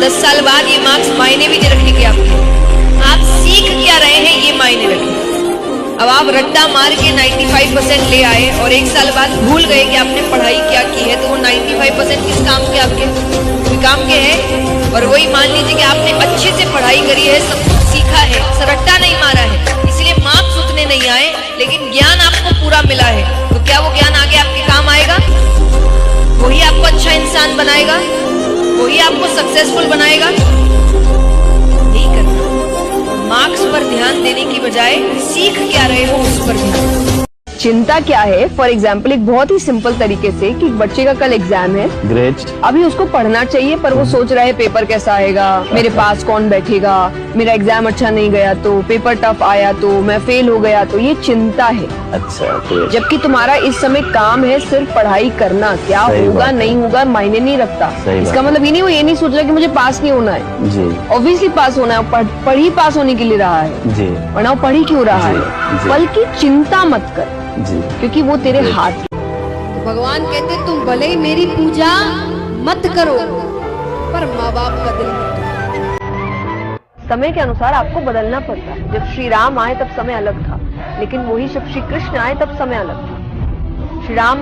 10 साल बाद ये मार्क्स मायने भी नहीं रखेंगे आपके। आप सीख क्या रहे हैं ये मायने रखें। अब आप रट्टा मार के 95% ले आए और 1 साल बाद भूल गए कि आपने पढ़ाई क्या की है, तो वो 95% किस काम के आपके? कोई काम के हैं। और वही मान लीजिए कि आपने अच्छे से पढ़ाई करी है, सब कुछ सीखा है, रट्टा नहीं मारा है, इसलिए मार्क्स उतने नहीं आए, लेकिन ज्ञान आपको पूरा मिला है, तो क्या वो ज्ञान आगे आपके काम आएगा? वही आपको अच्छा इंसान बनाएगा, वही आपको सक्सेसफुल बनाएगा? नहीं करना। मार्क्स पर ध्यान देने की बजाय सीख क्या रहे हो उस पर ध्यान। चिंता क्या है? फॉर एग्जाम्पल एक बहुत ही सिंपल तरीके से कि बच्चे का कल एग्जाम है, ग्रेट, अभी उसको पढ़ना चाहिए पर वो सोच रहा है पेपर कैसा आएगा, मेरे पास कौन बैठेगा, मेरा एग्जाम अच्छा नहीं गया तो, पेपर टफ आया तो, मैं फेल हो गया तो, ये चिंता है। अच्छा, जबकि तुम्हारा इस समय काम है सिर्फ पढ़ाई करना, क्या होगा नहीं होगा मायने नहीं रखता। इसका मतलब ये नहीं, वो ये नहीं सोच रहा कि मुझे पास नहीं होना है जी, ऑब्वियसली पास होना है, पढ़ी पास होने के लिए रहा है जी, वरना वो पढ़ी क्यों रहा है? बल्कि चिंता मत कर जी, क्योंकि वो तेरे हाथ। तो भगवान कहते तुम भले ही मेरी पूजा मत करो पर माँ बाप का दिल मत। समय के अनुसार आपको बदलना पड़ता है। जब श्री राम आए तब समय अलग था, लेकिन वही जब श्री कृष्ण आए तब समय अलग था। श्री राम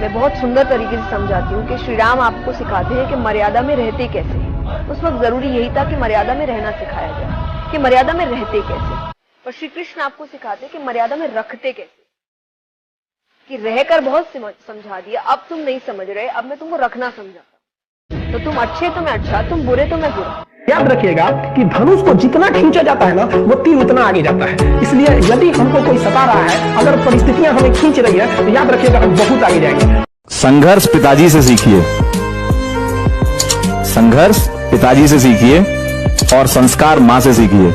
मैं बहुत सुंदर तरीके से समझाती हूँ कि श्री राम आपको सिखाते हैं कि मर्यादा में रहते कैसे। उस वक्त जरूरी यही था कि मर्यादा में रहना सिखाया जाए, कि मर्यादा में रहते कैसे। और श्री कृष्ण आपको सिखाते हैं कि मर्यादा में रखते कैसे, कि रहकर बहुत समझा दिया, अब तुम नहीं समझ रहे, अब मैं तुमको रखना समझाता। तो तुम अच्छे तो मैं अच्छा, तुम बुरे तो मैं बुरा। याद रखिएगा कि धनुष को जितना खींचा जाता है ना, वो तीर उतना आगे जाता है। इसलिए यदि हमको कोई सता रहा है, अगर परिस्थितियां हमें खींच रही है, तो याद रखिएगा हम बहुत आगे जाएंगे। संघर्ष पिताजी से सीखिए, संघर्ष पिताजी से सीखिए और संस्कार माँ से सीखिए,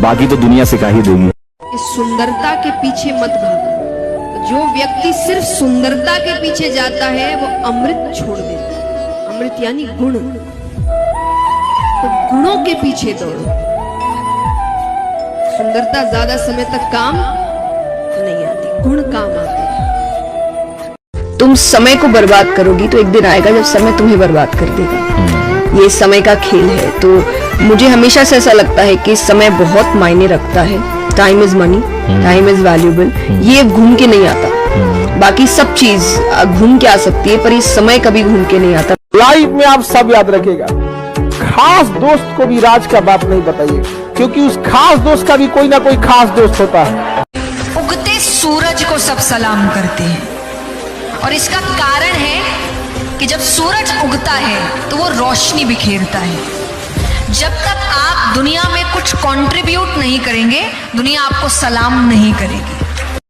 बाकी तो दुनिया सिखा ही देगी। इस सुंदरता के पीछे मत भागो। जो व्यक्ति सिर्फ सुंदरता के पीछे जाता है वो अमृत छोड़ देता है। अमृत यानी गुण, तो गुणों के पीछे दौड़ो। सुंदरता ज्यादा समय तक काम नहीं आती, गुण काम आते हैं। तुम समय को बर्बाद करोगी तो एक दिन आएगा जब समय तुम्हें बर्बाद कर देगा। ये समय का खेल है। तो मुझे हमेशा से ऐसा लगता है कि समय बहुत मायने रखता है। Time is money, time is valuable. ये घूम के नहीं आता, बाकी सब चीज घूम के आ सकती है पर ये समय कभी घूम के नहीं आता। लाइफ में आप सब याद रखिएगा, खास दोस्त को भी राज का बात नहीं बताइए, क्योंकि उस खास दोस्त का भी कोई ना कोई खास दोस्त होता है। उगते सूरज को सब सलाम करते हैं और इसका कारण है कि जब सूरज उगता है तो वो रोशनी बिखेरता है। जब तक आप दुनिया में कुछ कंट्रीब्यूट नहीं करेंगे, दुनिया आपको सलाम नहीं करेगी।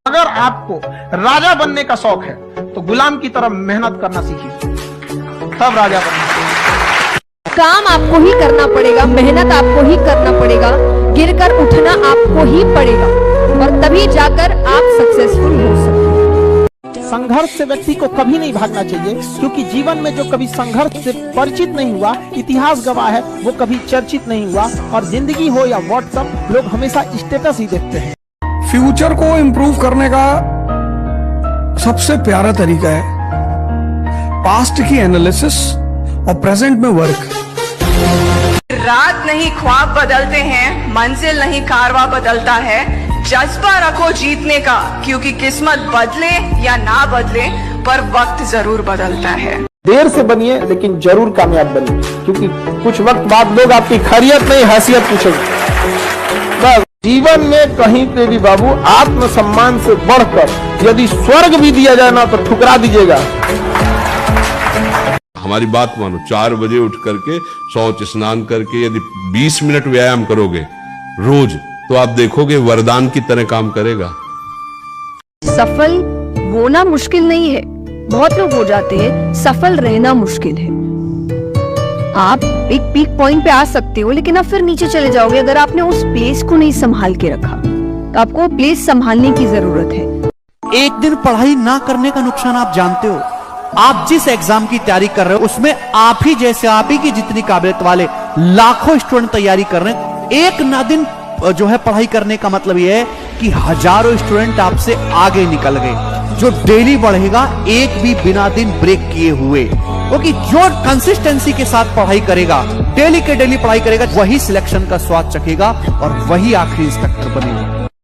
अगर आपको राजा बनने का शौक है तो गुलाम की तरह मेहनत करना सीखिए, तब राजा बनना। काम आपको ही करना पड़ेगा, मेहनत आपको ही करना पड़ेगा, गिरकर उठना आपको ही पड़ेगा और तभी जाकर आप सक्सेसफुल हो सकते हैं। संघर्ष से व्यक्ति को कभी नहीं भागना चाहिए, क्योंकि जीवन में जो कभी संघर्ष से परिचित नहीं हुआ, इतिहास गवाह है, वो कभी चर्चित नहीं हुआ। और जिंदगी हो या व्हाट्सएप, लोग हमेशा स्टेटस ही देखते हैं। फ्यूचर को इम्प्रूव करने का सबसे प्यारा तरीका है पास्ट की एनालिसिस और प्रेजेंट में वर्क। रात नहीं ख्वाब बदलते हैं, मंजिल नहीं कारवा बदलता है। जज्बा रखो जीतने का, क्योंकि किस्मत बदले या ना बदले पर वक्त जरूर बदलता है। देर से बनिए लेकिन जरूर कामयाब बनिए, क्योंकि कुछ वक्त बाद लोग आपकी खैरियत नहीं हैसियत पूछेंगे। बस जीवन में कहीं पे भी बाबू आत्मसम्मान से बढ़कर यदि स्वर्ग भी दिया जाए ना, तो ठुकरा दीजिएगा। हमारी बात मानो, 4 बजे उठ करके शौच स्नान करके यदि 20 मिनट व्यायाम करोगे रोज, तो आप देखोगे वरदान की तरह काम करेगा। सफल होना मुश्किल नहीं है, बहुत लोग हो जाते हैं, सफल रहना मुश्किल है। आप एक पीक पॉइंट पे आ सकते हो, लेकिन आप फिर नीचे चले जाओगे अगर आपने उस प्लेस को नहीं संभाल के रखा। तो आपको प्लेस संभालने की जरूरत है। एक दिन पढ़ाई ना करने का नुकसान आप जानते हो। आप जिस एग्जाम की तैयारी कर रहे हो उसमें आप ही जैसे, आप ही की जितनी काबिलियत वाले लाखों स्टूडेंट तैयारी कर रहे हैं। एक ना दिन जो है पढ़ाई करने का मतलब यह है कि हजारों स्टूडेंट आपसे आगे निकल गए। जो डेली बढ़ेगा, एक भी बिना दिन ब्रेक किए हुए। क्योंकि जो कंसिस्टेंसी के साथ पढ़ाई करेगा, डेली के डेली पढ़ाई करेगा, वही सिलेक्शन का स्वाद चखेगा और वही आखिरी इंस्पेक्टर बनेगा।